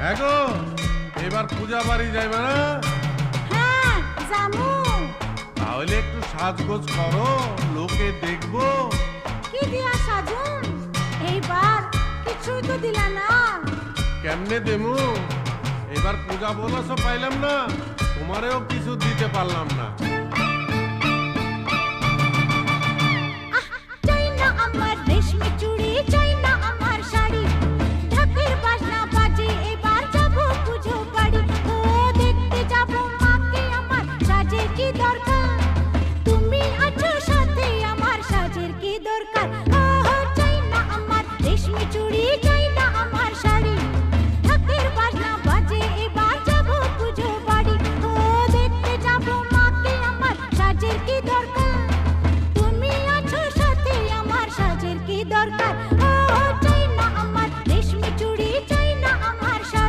হ্যাঁ গো, এবার পূজা বাড়ি যাইবে না? হ্যাঁ জামু। তাহলে একটু সাজগোজ করো, লোকে দেখবো। কি দিয়া সাজুন? এইবার কিছুই তো দিলা না। কেমনে দেমু? এবার পূজা বোনাসও পাইলাম না, তোমারেও কিছু দিতে পারলাম না। চাই না আমার রেশমি চুড়ি, চাই না